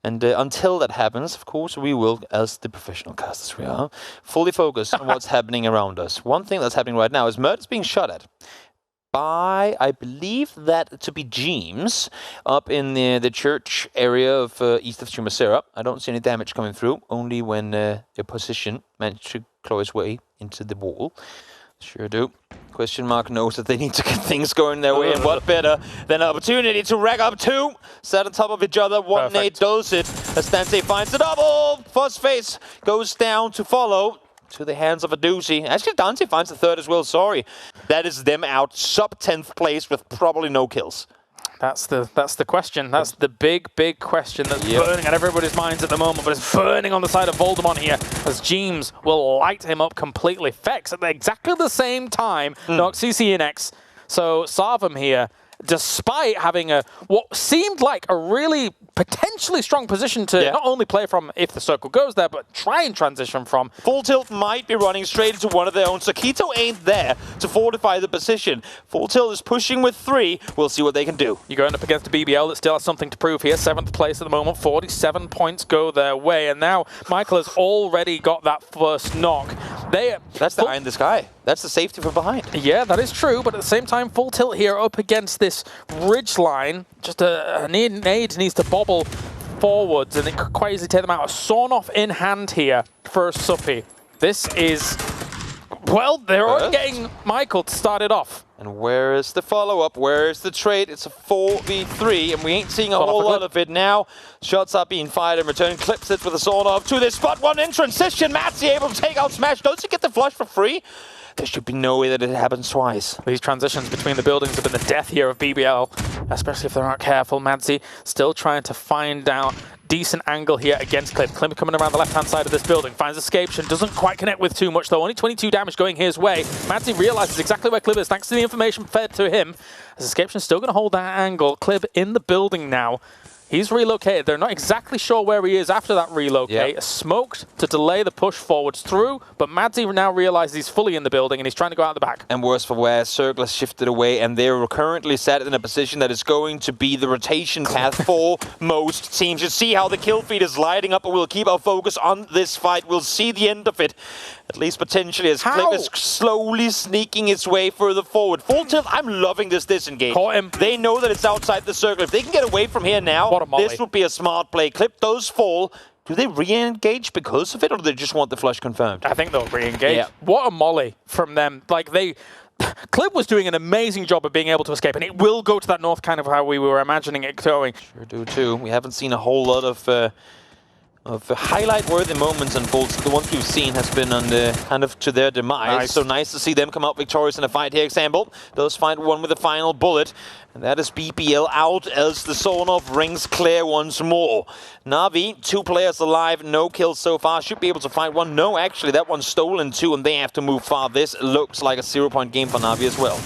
And until that happens, of course, we will, as the professional casters we are, fully focus on what's happening around us. One thing that's happening right now is Mert is being shot at by, I believe that to be James, up in the church area of east of Chumacera. I don't see any damage coming through, only when the opposition managed to claw his way into the wall. Sure do. Question mark knows that they need to get things going their way, and what better than an opportunity to rack up two, set on top of each other. One nade does it, as Stante finds the double. Fuzzface goes down to follow to the hands of a doozy. Actually, Dante finds the third as well, sorry. That is them out sub 10th place with probably no kills. That's the question. That's the big question that's burning at everybody's minds at the moment, but it's burning on the side of Voldemort here, as James will light him up completely. Fex at exactly the same time knocks CC in X. So Sarvam here, despite having what seemed like a really potentially strong position to not only play from if the circle goes there, but try and transition from. Full Tilt might be running straight into one of their own. Sakito ain't there to fortify the position. Full Tilt is pushing with 3. We'll see what they can do. You're going up against a BBL that still has something to prove here. 7th place at the moment. 47 points go their way. And now Michael has already got that first knock. That's the eye in the sky. That's the safety from behind. Yeah, that is true. But at the same time, Full Tilt here up against this ridge line. Just a nade needs to bobble forwards, and it could quite easily take them out. A sawn-off in hand here for a Suppy. This is, well, they're already getting Michael to start it off. And where is the follow-up? Where is the trade? It's a 4v3, and we ain't seeing a whole lot of it now. Shots are being fired in return. Clip sits with a sawn-off to this spot. One in transition. Matzy able to take out Smash. Does he get the flush for free? There should be no way that it happens twice. These transitions between the buildings have been the death here of BBL, especially if they're not careful. Madzi still trying to find out decent angle here against Clip. Clip coming around the left-hand side of this building. Finds Escaption. Doesn't quite connect with too much, though. Only 22 damage going his way. Madzi realizes exactly where Clip is, thanks to the information fed to him. As Escapetion's still going to hold that angle. Clip in the building now. He's relocated. They're not exactly sure where he is after that relocate. Smoked to delay the push forwards through, but Madzi now realizes he's fully in the building and he's trying to go out the back. And worse for wear, Circle has shifted away, and they're currently set in a position that is going to be the rotation path for most teams. You see how the kill feed is lighting up, and we'll keep our focus on this fight. We'll see the end of it, at least potentially, as Clip is slowly sneaking its way further forward. Full Tilt, I'm loving this disengage. Caught him. They know that it's outside the circle. If they can get away from here now, this would be a smart play. Clip does fall. Do they re-engage because of it, or do they just want the flush confirmed? I think they'll re-engage. What a molly from them. Like, Clip was doing an amazing job of being able to escape, and it will go to that north, kind of how we were imagining it going. Sure do too. We haven't seen a whole lot of highlight-worthy moments unfold. The ones we've seen has been on the kind of to their demise. So nice to see them come out victorious in a fight here. Example does find one with the final bullet, and that is BPL out as the sawn-off rings clear once more. Na'Vi, 2 players alive, no kills so far. Should be able to find one. No, actually, that one's stolen too, and they have to move far. This looks like a 0-point game for Na'Vi as well.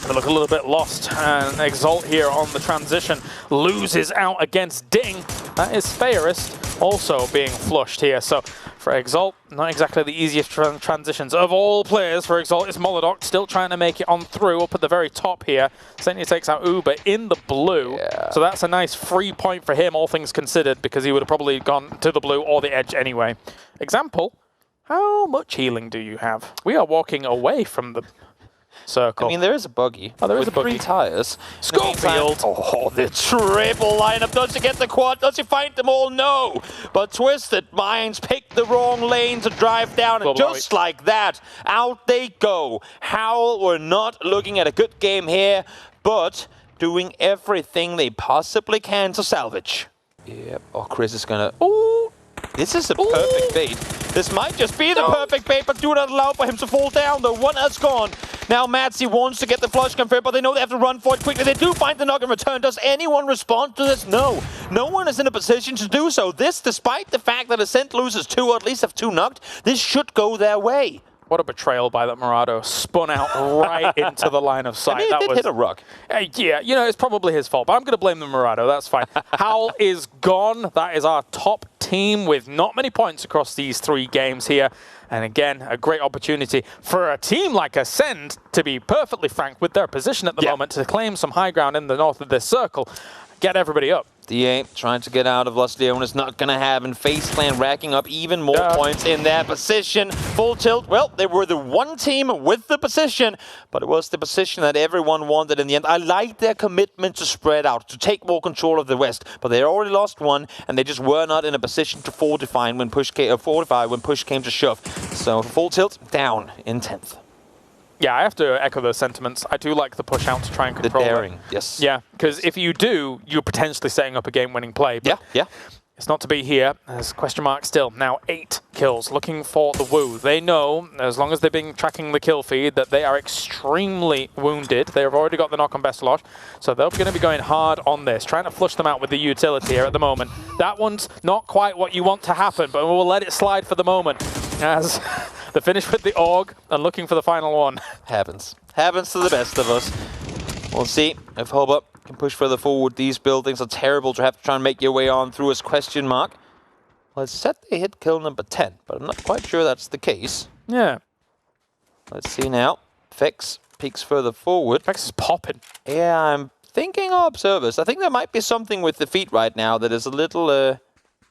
They look a little bit lost, and Exalt here on the transition loses out against Ding. That is Fairest also being flushed here. So for Exalt, not exactly the easiest transitions of all players. For Exalt, it's Molodok still trying to make it on through up at the very top here. Sentia takes out Uber in the blue. So that's a nice free point for him, all things considered, because he would have probably gone to the blue or the edge anyway. Example, how much healing do you have? We are walking away from the circle. I mean, there is a buggy. Oh, there is with a buggy. 3 tires. Schofield! Oh, the triple lineup. Does he get the quad? Does he find them all? No. But Twisted Minds picked the wrong lane to drive down, and just like that, out they go. Howl were not looking at a good game here, but doing everything they possibly can to salvage. Yep. Oh, Chris is gonna... Ooh. This is a perfect bait. This might just be the perfect bait, but do not allow for him to fall down. The one has gone. Now Madzi wants to get the flush confirmed, but they know they have to run for it quickly. They do find the knock in return. Does anyone respond to this? No. No one is in a position to do so. This, despite the fact that Ascent loses 2, or at least have 2 knocked, this should go their way. What a betrayal by that Murado. Spun out right into the line of sight. I mean, it did hit a rock. Yeah, you know, it's probably his fault, but I'm going to blame the Murado. That's fine. Howl is gone. That is our top team with not many points across these 3 games here. And again, a great opportunity for a team like Ascend, to be perfectly frank, with their position at the moment, to claim some high ground in the north of this circle. get everybody up. DA trying to get out of Lost Leon is not going to happen. FacePlan racking up even more points in that position. Full tilt. Well, they were the one team with the position, but it was the position that everyone wanted in the end. I like their commitment to spread out, to take more control of the West, but they already lost one, and they just were not in a position to fortify when push came to shove. So full tilt down in 10th. Yeah, I have to echo those sentiments. I do like the push out to try and control the daring, yes. Yeah, because if you do, you're potentially setting up a game-winning play. But yeah. It's not to be here. There's question mark still. Now 8 kills, looking for the woo. They know, as long as they've been tracking the kill feed, that they are extremely wounded. They've already got the knock on best lot, so they're going to be going hard on this, trying to flush them out with the utility here at the moment. That one's not quite what you want to happen, but we'll let it slide for the moment. As the finish with the AUG and looking for the final one. Happens to the best of us. We'll see if Hobart can push further forward. These buildings are terrible to have to try and make your way on through as question mark. Well, it's said they hit kill number 10, but I'm not quite sure that's the case. Yeah. Let's see now. Fex peeks further forward. Fex is popping. Yeah, I'm thinking observers. I think there might be something with the feet right now that is a little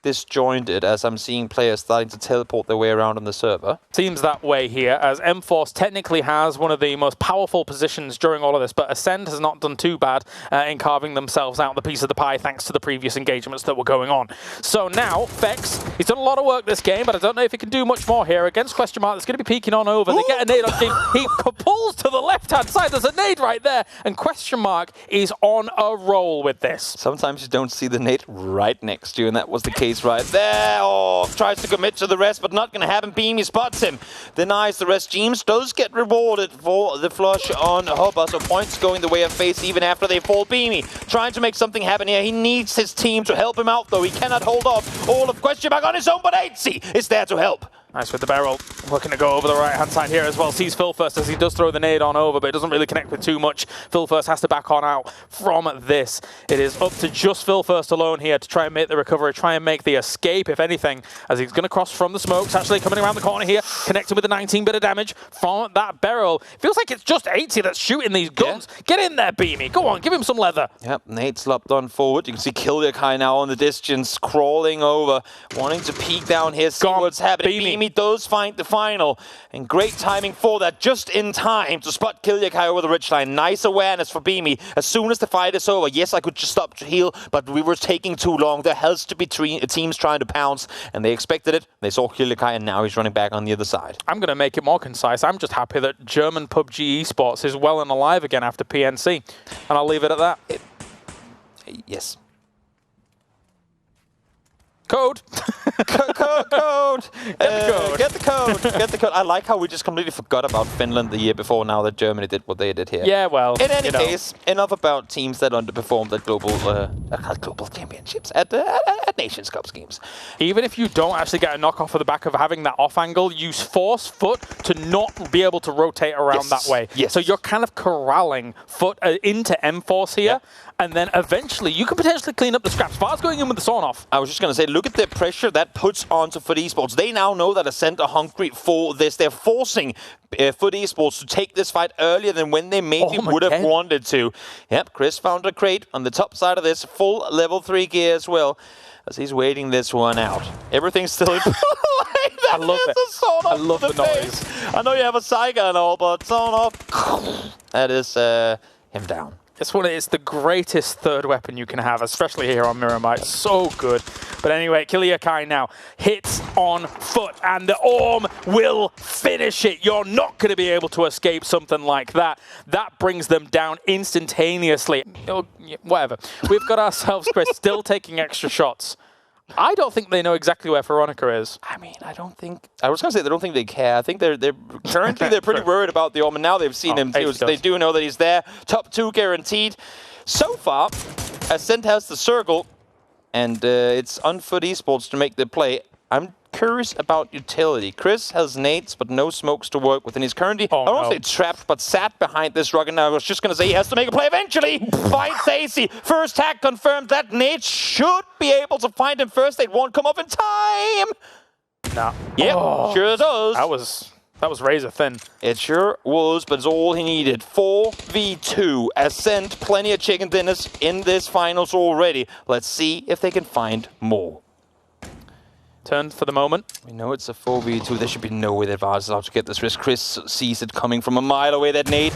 disjointed, as I'm seeing players starting to teleport their way around on the server. Seems that way here, as M-Force technically has one of the most powerful positions during all of this, but Ascend has not done too bad in carving themselves out the piece of the pie thanks to the previous engagements that were going on. So now, Fex, he's done a lot of work this game, but I don't know if he can do much more here. Against question mark, that's going to be peeking on over. They get a nade on team. He pulls to the left-hand side. There's a nade right there, and question mark is on a roll with this. Sometimes you don't see the nade right next to you, and that was the case right there. Oh, tries to commit to the rest, but not going to happen. Beamy spots him, denies the rest. James does get rewarded for the flush on Hobart, so points going the way of Face even after they fall. Beamy trying to make something happen here. He needs his team to help him out, though. He cannot hold off all of question mark on his own, but Aidsy is there to help. Nice with the barrel. Looking to go over the right-hand side here as well. Sees Phil first as he does throw the nade on over, but it doesn't really connect with too much. Phil first has to back on out from this. It is up to just Phil first alone here to try and make the recovery, try and make the escape, if anything, as he's going to cross from the smokes. Actually coming around the corner here, connecting with the 19 bit of damage from that barrel. Feels like it's just 80 that's shooting these guns. Yeah. Get in there, Beamy. Go on, give him some leather. Yep, Nate slopped on forward. You can see Kilyakai now on the distance, crawling over, wanting to peek down here, see what's happening. Beamy does find the final, and great timing for that, just in time to spot Kilyakai over the ridgeline. Nice awareness for Beamy. As soon as the fight is over, yes, I could just stop to heal, but we were taking too long. There has to be teams trying to pounce, and they expected it. They saw Kilyakai, and now he's running back on the other side. I'm going to make it more concise. I'm just happy that German PUBG esports is well and alive again after PNC, and I'll leave it at that. Yes. Code. Code. Get the code. Get the code. I like how we just completely forgot about Finland the year before, now that Germany did what they did here. Yeah, well, in any case, enough about teams that underperformed at global championships, at Nations Cup schemes. Even if you don't actually get a knock off of the back of having that off angle, you force FUT to not be able to rotate around that way. Yes. So you're kind of corralling FUT into M-Force here, and then eventually you can potentially clean up the scraps. Far's going in with the sawn off. I was just going to say, look at the pressure that puts onto FUT Esports. They now know that Ascent are hungry for this. They're forcing FUT Esports to take this fight earlier than when they maybe would have wanted to. Yep, Chris found a crate on the top side of this, full level 3 gear as well, as he's waiting this one out. Everything's still in play. I love it. I love the noise. I know you have a Saiga and all, but sawn off. That is him down. It's the greatest third weapon you can have, especially here on Miramite. So good. But anyway, Kilyakai now hits on FUT, and the Orm will finish it. You're not going to be able to escape something like that. That brings them down instantaneously. Oh, whatever. We've got ourselves, Chris, still taking extra shots. I don't think they know exactly where Veronica is. I mean, I was going to say they don't think they care. I think they're currently they're pretty worried about the Orm, and now they've seen him. They do know that he's there. Top 2 guaranteed. So far, Ascent has the circle, and it's on FUT Esports to make the play. I'm curious about utility. Chris has nades, but no smokes to work with, and he's currently, I don't say trapped, but sat behind this rock, and I was just going to say he has to make a play eventually. Finds AC. First hack confirmed. That nade should be able to find him first. They won't come up in time. Nah. Yep, sure does. That was That was razor thin. It sure was, but it's all he needed. 4v2. Ascent, plenty of chicken dinners in this finals already. Let's see if they can find more. Turned for the moment. We know it's a 4v2. There should be no way that VAR is allowed to get this risk. Chris sees it coming from a mile away, that nade.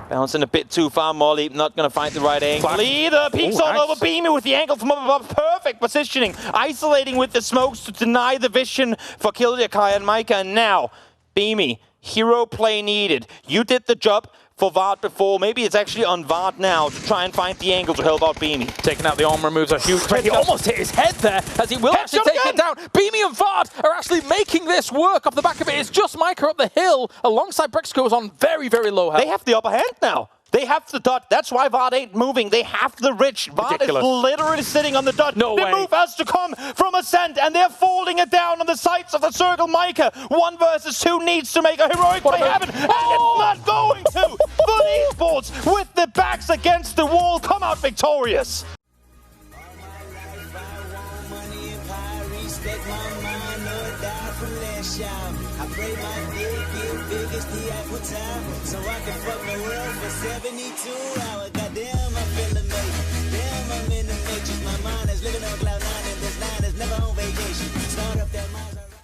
Bouncing a bit too far, Molly. Not going to find the right angle either. Peeks all over Beamy with the angle from up above. Perfect positioning. Isolating with the smokes to deny the vision for Kiljakai and Micah. And now, Beamy, hero play needed. You did the job for Vard before. Maybe it's actually on Vard now to try and find the angle to help out Beamy. Taking out the arm removes a huge threat. He almost hit his head there, as he will actually take it down. Beamy and Vard are actually making this work off the back of it. It's just Micah up the hill alongside Brexco, who's on very, very low health. They have the upper hand now. They have the dot. That's why Vard ain't moving. They have the rich. Vard is literally sitting on the dot. No way. The move has to come from Ascent, and they're folding it down on the sides of the circle. Micah, 1 versus 2, needs to make a heroic play happen, and it's not going to. FUT Esports, with the backs against the wall, come out victorious. I pray my dick get big as the Apple Tower, so I can fuck the world for 72 hours. Goddamn.